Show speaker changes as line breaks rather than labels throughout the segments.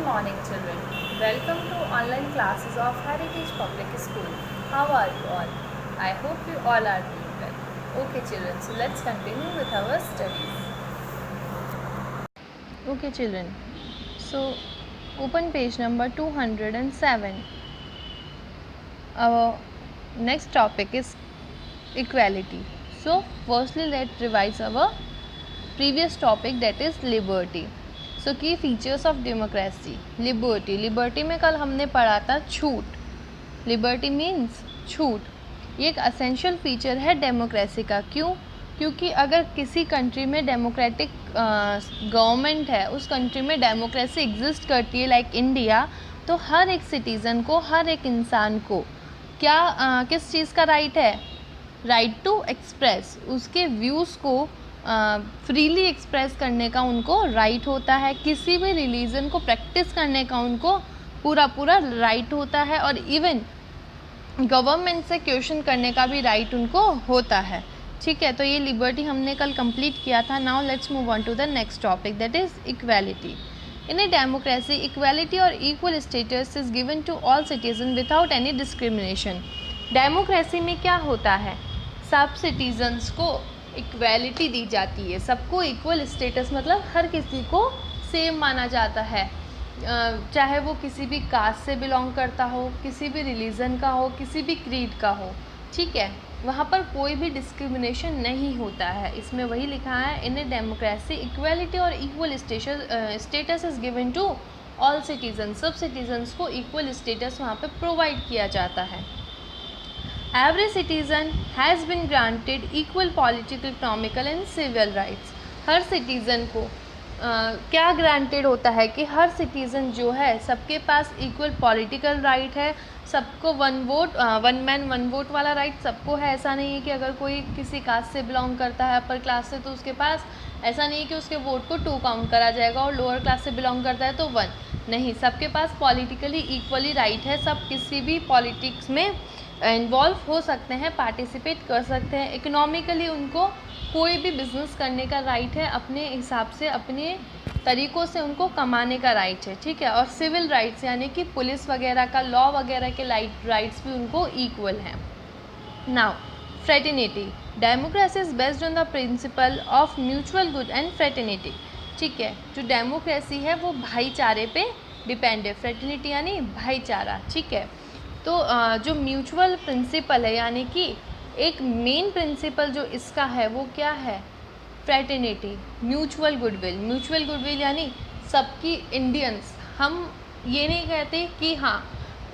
morning, children. Welcome to online classes of Heritage Public School. How are you all? I hope you all are doing well. Okay, children, so let's continue with our studies.
Okay, children. So, open page number 207. Our next topic is equality. So, firstly, let's revise our previous topic, that is liberty. So, key features of democracy. Liberty में कल हमने पढ़ा था छूट. Liberty means छूट. ये एक essential feature है डेमोक्रेसी का. क्यों? क्योंकि अगर किसी कंट्री में डेमोक्रेटिक गवर्नमेंट है, उस कंट्री में डेमोक्रेसी एग्जिस्ट करती है लाइक इंडिया, तो हर एक सिटीज़न को, हर एक इंसान को क्या किस चीज़ का राइट है? Right to express. उसके व्यूज़ को फ्रीली एक्सप्रेस करने का उनको राइट होता है. किसी भी रिलीजन को प्रैक्टिस करने का उनको पूरा राइट होता है. और इवन गवर्नमेंट से क्वेश्चन करने का भी राइट उनको होता है. ठीक है, तो ये लिबर्टी हमने कल कंप्लीट किया था. Now let's move on to the next topic, that is equality. In a democracy, equality और equal status is given to all citizen without any discrimination. Democracy में क्या होता है? सब सिटीजन्स को इक्वालिटी दी जाती है. सबको इक्वल स्टेटस मतलब हर किसी को सेम माना जाता है, चाहे वो किसी भी कास्ट से बिलोंग करता हो, किसी भी रिलीजन का हो, किसी भी क्रीड का हो. ठीक है, वहाँ पर कोई भी डिस्क्रिमिनेशन नहीं होता है. इसमें वही लिखा है, इन ए डेमोक्रेसी इक्वालिटी और equal status is given to all citizen. सब सिटीजन्स को इक्वल स्टेटस वहाँ पे प्रोवाइड किया जाता है. Every citizen has been granted equal political, economical and civil rights. हर सिटीज़न को क्या ग्रांटेड होता है कि हर सिटीज़न जो है सबके पास इक्वल पॉलिटिकल राइट है. सबको वन मैन वन वोट वाला राइट सबको है. ऐसा नहीं है कि अगर कोई किसी कास्ट से बिलोंग करता है, अपर क्लास से, तो उसके पास ऐसा नहीं है कि उसके वोट को 2 काउंट करा जाएगा, और लोअर क्लास से बिलोंग करता है तो 1. नहीं, सबके पास पॉलिटिकली इक्वली राइट है. सब किसी भी पॉलिटिक्स में इन्वॉल्व हो सकते हैं, पार्टिसिपेट कर सकते हैं. इकोनॉमिकली उनको कोई भी बिजनेस करने का राइट है, अपने हिसाब से, अपने तरीक़ों से उनको कमाने का राइट है. ठीक है, और सिविल राइट्स यानी कि पुलिस वगैरह का, लॉ वगैरह के राइट्स भी उनको इक्वल हैं. Now fraternity. Democracy is based on the principle of mutual good and fraternity. ठीक है, जो डेमोक्रेसी है वो भाईचारे पे डिपेंड है. फ्रेटर्निटी यानी भाईचारा. ठीक है, तो जो म्यूचुअल प्रिंसिपल है, यानी कि एक मेन प्रिंसिपल जो इसका है वो क्या है? फ्रेटर्निटी. म्यूचुअल गुडविल यानी सबकी इंडियंस. हम ये नहीं कहते कि हाँ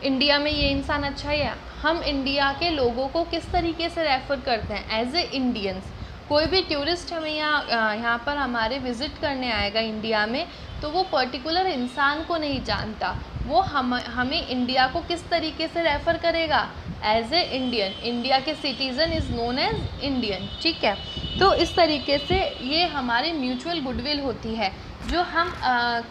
इंडिया में ये इंसान अच्छा है. हम इंडिया के लोगों को किस तरीके से रेफ़र करते हैं? As a Indians. कोई भी टूरिस्ट हमें यहाँ पर हमारे विज़िट करने आएगा इंडिया में, तो वो पर्टिकुलर इंसान को नहीं जानता. वो हमें इंडिया को किस तरीके से रेफ़र करेगा? As a Indian. इंडिया के citizen is known as Indian. ठीक है, तो इस तरीके से ये हमारी म्यूचुअल गुडविल होती है जो हम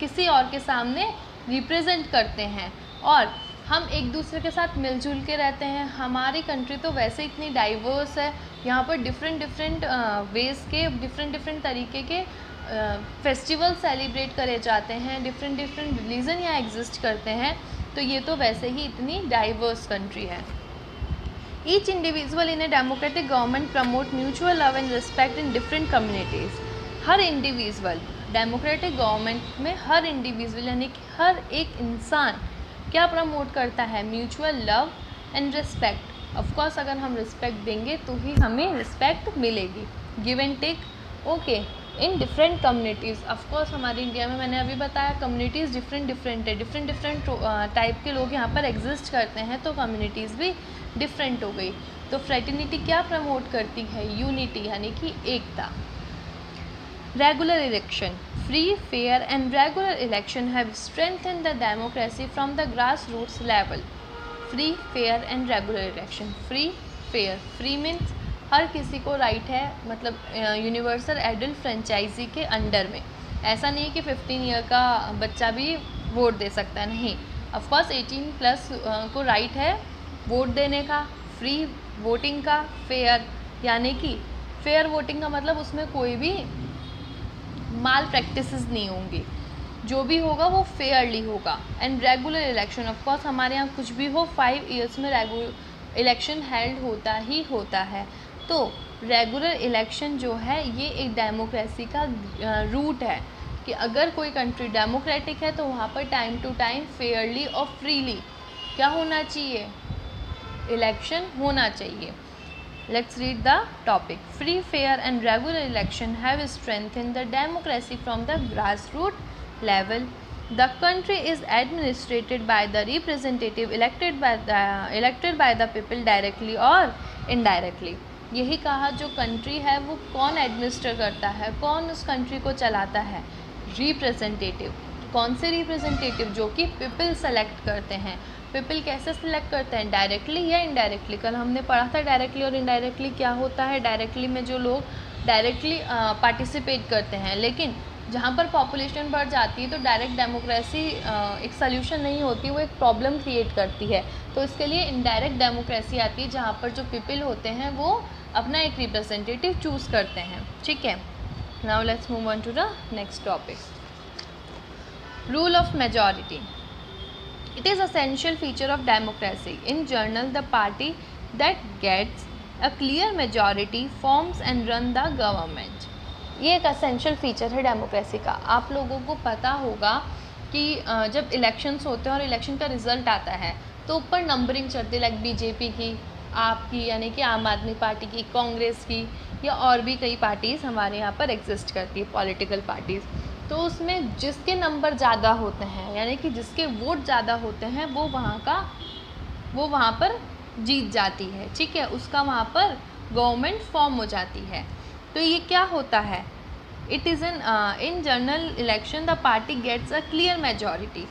किसी और के सामने रिप्रेजेंट करते हैं, और हम एक दूसरे के साथ मिलजुल के रहते हैं. हमारी कंट्री तो वैसे इतनी डाइवर्स है, यहाँ पर डिफरेंट वेज़ के, डिफरेंट तरीके के फेस्टिवल सेलिब्रेट करे जाते हैं. डिफरेंट रिलीजन यहाँ एग्जिस्ट करते हैं. तो ये तो वैसे ही इतनी डाइवर्स कंट्री है. Each individual in a democratic government promote mutual love and respect in different communities. Her individual democratic government में, हर इंडिविजुअल यानी कि हर एक इंसान क्या प्रमोट करता है? Mutual love and respect. Of course अगर हम रिस्पेक्ट देंगे तो ही हमें रिस्पेक्ट मिलेगी. Give and take. Okay, in different communities. Of course हमारे इंडिया में, मैंने अभी बताया, कम्युनिटीज़ डिफरेंट है. डिफरेंट टाइप के लोग यहाँ पर एग्जिस्ट करते हैं, तो कम्युनिटीज़ भी डिफरेंट हो गई. तो फ्रेटर्निटी क्या प्रमोट करती है? यूनिटी यानी कि एकता. Regular election. Free, fair and regular election have strengthened the democracy from the grass roots level. Free, fair and regular election. Free, fair. Free means हर किसी को राइट है, मतलब यूनिवर्सल एडल्ट फ्रेंचाइजी के अंडर में. ऐसा नहीं है कि 15 ईयर का बच्चा भी वोट दे सकता है. नहीं, ऑफकोर्स 18+ को राइट है वोट देने का. फ्री वोटिंग का. फेयर यानी कि फेयर वोटिंग का मतलब उसमें कोई भी माल प्रैक्टिसेस नहीं होंगी. जो भी होगा वो फेयरली होगा। And regular election, of course हमारे यहाँ कुछ भी हो 5 ईयर्स में इलेक्शन हेल्ड होता ही होता है। तो रेगुलर इलेक्शन जो है ये एक डेमोक्रेसी का रूट है कि अगर कोई कंट्री डेमोक्रेटिक है तो वहाँ पर टाइम टू टाइम फेयरली और फ्रीली क्या होना चाहिए, इलेक्शन होना चाहिए। Let's read the topic. Free, fair and regular election have strengthened the democracy from the grassroots level. The country is administrated by the representative elected by the people directly or indirectly. यही कहा जो country है वो कौन administer करता है, कौन उस कंट्री को चलाता है, रिप्रेजेंटेटिव। कौन से रिप्रेजेंटेटिव, जो कि पीपल सेलेक्ट करते हैं। पीपल कैसे सिलेक्ट करते हैं, डायरेक्टली या इनडायरेक्टली। कल हमने पढ़ा था डायरेक्टली और इनडायरेक्टली क्या होता है। डायरेक्टली में जो लोग डायरेक्टली पार्टिसिपेट करते हैं, लेकिन जहाँ पर पॉपुलेशन बढ़ जाती है तो डायरेक्ट डेमोक्रेसी एक सल्यूशन नहीं होती, वो एक प्रॉब्लम क्रिएट करती है। तो इसके लिए इनडायरेक्ट डेमोक्रेसी आती है जहाँ पर जो पीपल होते हैं वो अपना एक रिप्रेजेंटेटिव चूज़ करते हैं। ठीक है, now let's move on to the next topic. Rule of majority. It is essential feature of democracy. In general, the party that gets a clear majority forms and run the government. ये एक essential feature है democracy का। आप लोगों को पता होगा कि जब इलेक्शंस होते हैं और इलेक्शन का रिजल्ट आता है तो ऊपर नंबरिंग चलती है, लाइक बीजेपी की, आपकी यानी कि आम आदमी पार्टी की, कांग्रेस की, या और भी कई पार्टीज़ हमारे यहाँ पर एग्जिस्ट करती है, पॉलिटिकल पार्टीज़। तो उसमें जिसके नंबर ज़्यादा होते हैं यानी कि जिसके वोट ज़्यादा होते हैं वो वहाँ पर जीत जाती है। ठीक है, उसका वहाँ पर गवर्नमेंट फॉर्म हो जाती है। तो ये क्या होता है, it is in general election the party gets a clear majority.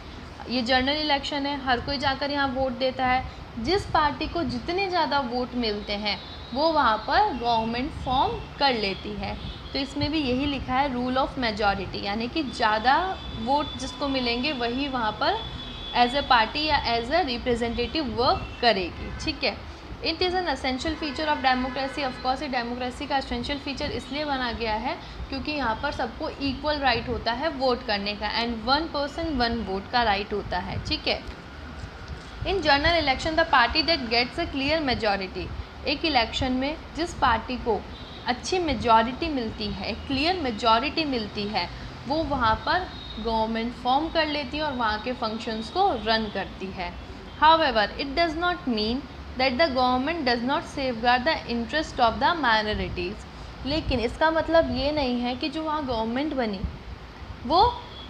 ये जनरल इलेक्शन है, हर कोई जाकर यहाँ वोट देता है। जिस पार्टी को जितने ज़्यादा वोट मिलते हैं वो वहाँ पर गवर्नमेंट फॉर्म कर लेती है। तो इसमें भी यही लिखा है रूल ऑफ मेजॉरिटी, यानी कि ज़्यादा वोट जिसको मिलेंगे वही वहाँ पर एज ए पार्टी या एज ए रिप्रेजेंटेटिव वर्क करेगी। ठीक है, it is an essential feature of democracy. Of course ये डेमोक्रेसी का एसेंशियल फीचर इसलिए बना गया है क्योंकि यहाँ पर सबको इक्वल राइट होता है वोट करने का, एंड 1 पर्सन 1 वोट का राइट होता है। ठीक है, in general election the party that gets a clear majority, एक इलेक्शन में जिस पार्टी को अच्छी मेजॉरिटी मिलती है, क्लियर मेजॉरिटी मिलती है, वो वहाँ पर गवर्नमेंट फॉर्म कर लेती है और वहाँ के फंक्शंस को रन करती है। However it does not mean that the government does not safeguard the interest of the minorities. लेकिन इसका मतलब ये नहीं है कि जो वहाँ गवर्नमेंट बनी वो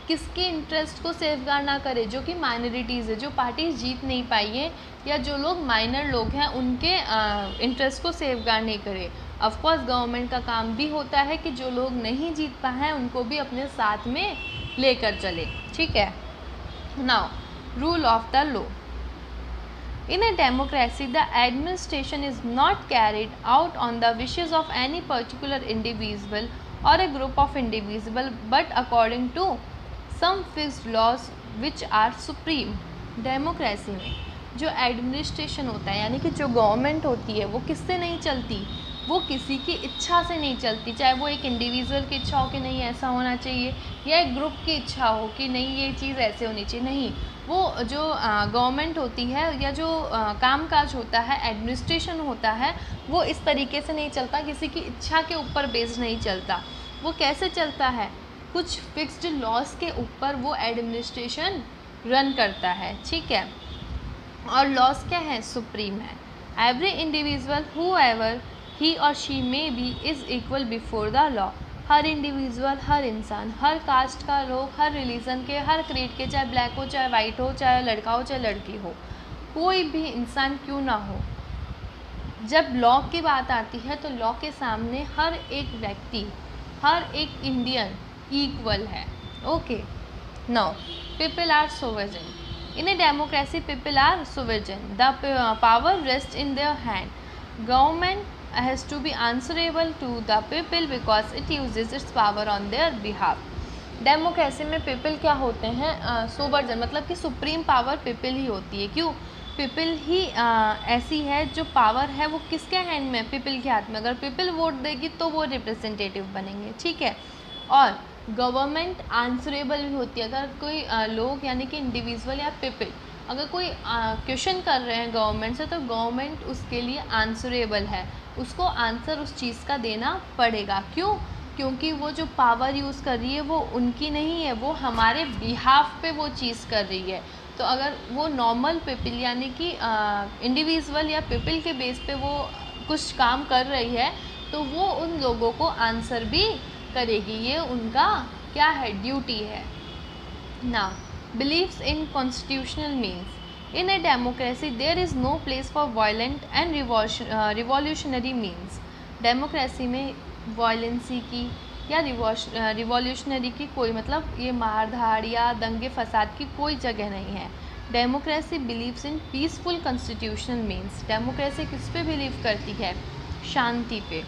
किसके इंटरेस्ट को सेफगार्ड ना करे, जो कि माइनॉरिटीज़ है, जो पार्टीज जीत नहीं पाई है, या जो लोग माइनर लोग हैं उनके इंटरेस्ट को सेफगार्ड नहीं करे। ऑफ कोर्स गवर्नमेंट का काम भी होता है कि जो लोग नहीं जीत पाए हैं उनको भी अपने साथ में लेकर चले। ठीक है, now rule of the law. In a democracy, the administration is not carried out on the wishes of any particular individual or a group of individuals, but according to some fixed laws which are supreme. Democracy में जो administration होता है यानी कि जो government होती है वो किससे नहीं चलती, वो किसी की इच्छा से नहीं चलती। चाहे वो एक इंडिविजुअल की इच्छा हो कि नहीं ऐसा होना चाहिए, या एक ग्रुप की इच्छा हो कि नहीं ये चीज़ ऐसे होनी चाहिए, नहीं। वो जो गवर्नमेंट होती है या जो कामकाज होता है, एडमिनिस्ट्रेशन होता है, वो इस तरीके से नहीं चलता, किसी की इच्छा के ऊपर बेस्ड नहीं चलता। वो कैसे चलता है, कुछ फिक्स्ड लॉज के ऊपर वो एडमिनिस्ट्रेशन रन करता है। ठीक है, और लॉज क्या है, सुप्रीम है। Every individual whoever he or she may be is equal before the law. हर इंडिविजुअल, हर इंसान, हर कास्ट का लोग, हर रिलीजन के, हर क्रीड के, चाहे ब्लैक हो, चाहे वाइट हो, चाहे लड़का हो, चाहे लड़की हो, कोई भी इंसान क्यों ना हो, जब लॉ की बात आती है तो लॉ के सामने हर एक व्यक्ति, हर एक इंडियन इक्वल है। Okay, now people are sovereign. In a democracy people are sovereign, the power rest in their hand. Government has to be answerable to the people because it uses its power on their behalf. Democracy में people क्या होते हैं, सोवर्जन, मतलब कि supreme power people ही होती है। क्यों, people ही ऐसी है जो पावर है वो किसके हैंड में, पीपल के हाथ में। अगर पीपल वोट देगी तो वो रिप्रेजेंटेटिव बनेंगे। ठीक है, और गवर्नमेंट आंसरेबल भी होती है। अगर कोई लोग यानी कि इंडिविजुअल या पीपल अगर कोई क्वेश्चन कर रहे हैं गवर्नमेंट से, तो गवर्नमेंट उसके लिए आंसरेबल है, उसको आंसर उस चीज़ का देना पड़ेगा। क्यों? क्योंकि वो जो पावर यूज़ कर रही है वो उनकी नहीं है, वो हमारे बिहाफ पे वो चीज़ कर रही है। तो अगर वो नॉर्मल पीपल यानी कि इंडिविजुअल या पीपल के बेस पे वो कुछ काम कर रही है, तो वो उन लोगों को आंसर भी करेगी, ये उनका क्या है, ड्यूटी है। Now beliefs in constitutional means in a democracy there is no place for violent and revolutionary means। Democracy में वॉयलेंसी की या रिवॉल्यूशनरी की कोई मतलब ये मारधाड़ या दंगे फसाद की कोई जगह नहीं है। Democracy believes in peaceful constitutional means. Democracy किस पे बिलीव करती है? शांति पे।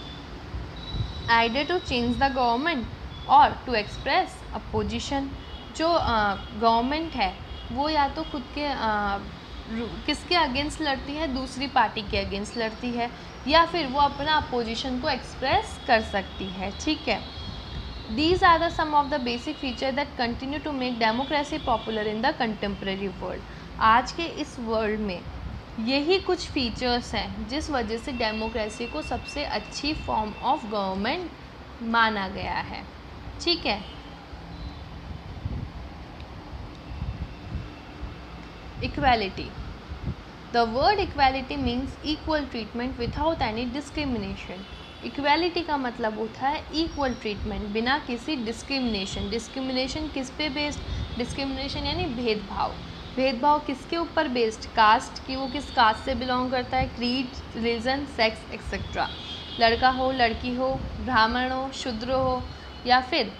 Either to change the government और टू एक्सप्रेस अपोजिशन। जो गवर्नमेंट है वो या तो खुद के किसके अगेंस्ट लड़ती है? दूसरी पार्टी के अगेंस्ट लड़ती है, या फिर वो अपना अपोजिशन को एक्सप्रेस कर सकती है। ठीक है, these are the some of the basic feature that continue to make democracy popular in the contemporary world. आज के इस वर्ल्ड में यही कुछ फीचर्स हैं जिस वजह से डेमोक्रेसी को सबसे अच्छी फॉर्म ऑफ गवर्नमेंट माना गया है। ठीक है, equality. The word equality means equal treatment without any discrimination. Equality का मतलब होता है इक्वल ट्रीटमेंट बिना किसी डिस्क्रिमिनेशन। डिस्क्रिमिनेशन किस पे बेस्ड? डिस्क्रिमिनेशन यानी भेदभाव। भेदभाव किसके ऊपर बेस्ड? कास्ट की, वो किस कास्ट से बिलोंग करता है, क्रीड, रिलीजन, सेक्स एक्सेट्रा। लड़का हो, लड़की हो, ब्राह्मण हो, शूद्र हो, या फिर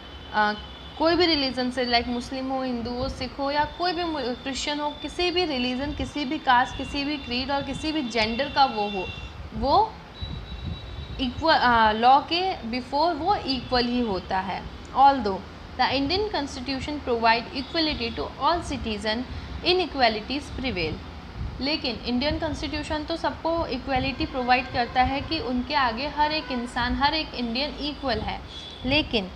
कोई भी रिलीजन से, लाइक मुस्लिम हो, हिंदू हो, सिख हो, या कोई भी क्रिश्चियन हो, किसी भी रिलीजन, किसी भी कास्ट, किसी भी क्रीड और किसी भी जेंडर का वो हो, वो इक्वल लॉ के बिफोर वो इक्वल ही होता है। Although the Indian constitution provide equality to all citizen, inequalities prevail. लेकिन इंडियन कॉन्स्टिट्यूशन तो सबको इक्वलिटी प्रोवाइड करता है कि उनके आगे हर एक इंसान, हर एक इंडियन इक्वल है, लेकिन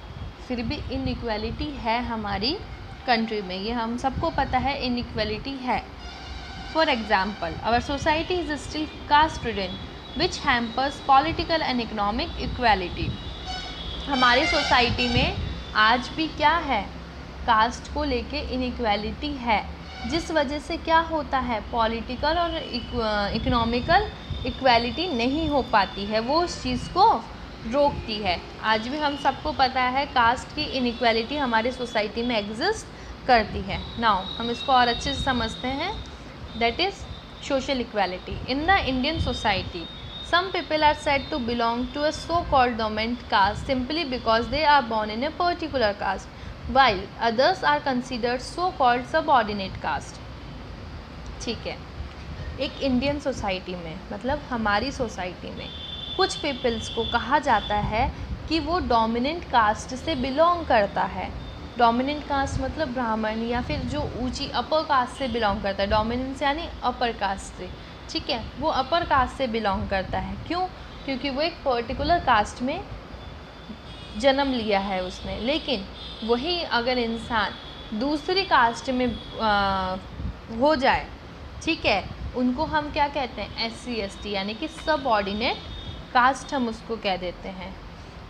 फिर भी इनइक्वालिटी है हमारी कंट्री में, ये हम सबको पता है, इनइक्वालिटी है। For example, our society is still caste ridden which hampers political and economic equality. हमारी सोसाइटी में आज भी क्या है? कास्ट को लेके इनइक्वालिटी है, जिस वजह से क्या होता है, पॉलिटिकल और इकोनॉमिकल इक्वालिटी नहीं हो पाती है, वो उस चीज़ को रोकती है। आज भी हम सबको पता है कास्ट की इनइक्वालिटी हमारी सोसाइटी में एग्जिस्ट करती है। नाउ हम इसको और अच्छे से समझते हैं, that is social equality. In the Indian society some people are said to belong to a so-called dominant caste simply because they are born in a particular caste, while others are considered so-called subordinate caste। ठीक है, एक Indian society में मतलब हमारी society में कुछ peoples को कहा जाता है कि वो डोमिनेंट कास्ट से बिलोंग करता है। डोमिनेंट कास्ट मतलब ब्राह्मण या फिर जो ऊंची अपर कास्ट से बिलोंग करता है। डोमिनेंस यानी अपर कास्ट से, ठीक है, वो अपर कास्ट से बिलोंग करता है। क्यों? क्योंकि वो एक पर्टिकुलर कास्ट में जन्म लिया है उसने। लेकिन वही अगर इंसान दूसरी कास्ट में हो जाए, ठीक है, उनको हम क्या कहते हैं? SC ST यानी कि सबऑर्डिनेट कास्ट हम उसको कह देते हैं।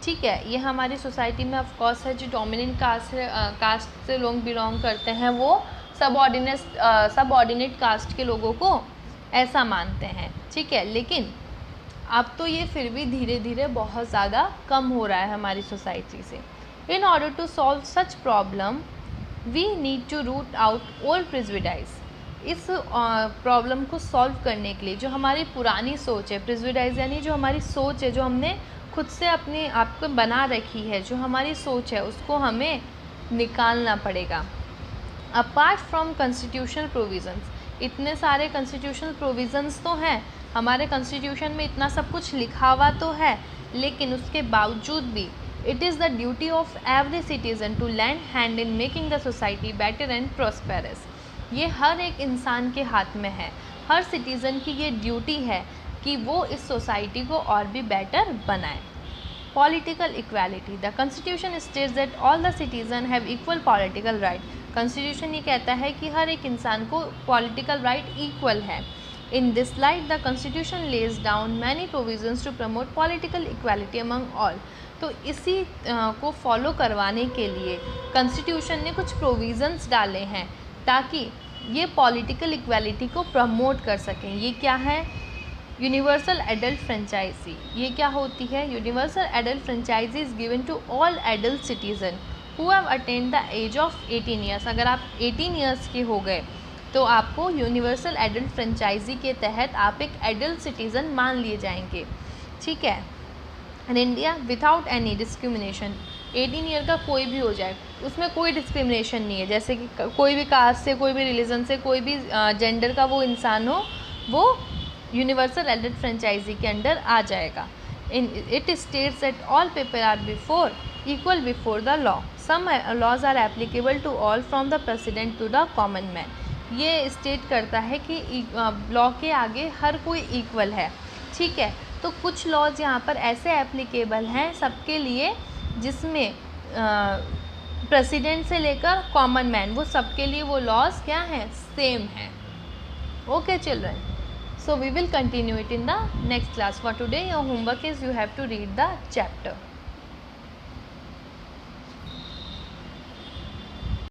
ठीक है, ये हमारी सोसाइटी में ऑफ कोर्स है, जो डोमिनेंट कास्ट से लोग बिलोंग करते हैं वो सबऑर्डिनेट कास्ट के लोगों को ऐसा मानते हैं। ठीक है, लेकिन अब तो ये फिर भी धीरे धीरे बहुत ज़्यादा कम हो रहा है हमारी सोसाइटी से। In order to solve such problem we need to root out old prejudice. इस प्रॉब्लम को सॉल्व करने के लिए जो हमारी पुरानी सोच है, प्रेजुडिस यानी जो हमारी सोच है, जो हमने खुद से अपने आप को बना रखी है, जो हमारी सोच है, उसको हमें निकालना पड़ेगा। अपार्ट फ्रॉम कॉन्स्टिट्यूशनल प्रोविजंस, इतने सारे कॉन्स्टिट्यूशनल प्रोविजंस तो हैं हमारे कॉन्स्टिट्यूशन में, इतना सब कुछ लिखा हुआ तो है, लेकिन उसके बावजूद भी it is the duty of every citizen to lend hand in making the society better and prosperous. ये हर एक इंसान के हाथ में है, हर सिटीज़न की ये ड्यूटी है कि वो इस सोसाइटी को और भी बेटर बनाए। Political equality. The Constitution states that all the citizens have equal political right. Constitution ये कहता है कि हर एक इंसान को political right equal है. In this light, the Constitution lays down many provisions to promote political equality among all. तो इसी को फॉलो करवाने के लिए Constitution ने कुछ provisions डाले हैं ताकि ये पॉलिटिकल इक्वालिटी को प्रमोट कर सकें. ये क्या है? Universal adult franchise. ये क्या होती है? Universal adult franchise is given to all adult citizen who have attend the age of 18 years. अगर आप 18 ईयर्स के हो गए तो आपको यूनिवर्सल एडल्ट फ्रेंचाइजी के तहत आप एक एडल्ट सिटीज़न मान लिए जाएंगे. ठीक है. In India without any discrimination, 18 year का कोई भी हो जाए, उसमें कोई डिस्क्रिमिनेशन नहीं है. जैसे कि कोई भी कास्ट से, कोई भी रिलीजन से, कोई भी जेंडर का वो इंसान हो, वो यूनिवर्सल एडल्ट फ्रेंचाइजी के अंडर आ जाएगा. It states that all people are equal before the law. Some laws are applicable to all from the president to the common man. ये स्टेट करता है कि लॉ के आगे हर कोई इक्वल है. ठीक है. तो कुछ लॉज यहाँ पर ऐसे एप्लीकेबल हैं सबके लिए जिसमें प्रेसिडेंट से लेकर कॉमन मैन, वो सबके लिए वो लॉज क्या हैं? सेम हैं. Okay children. So we will continue it in the next class. For today your homework is you have to read the chapter.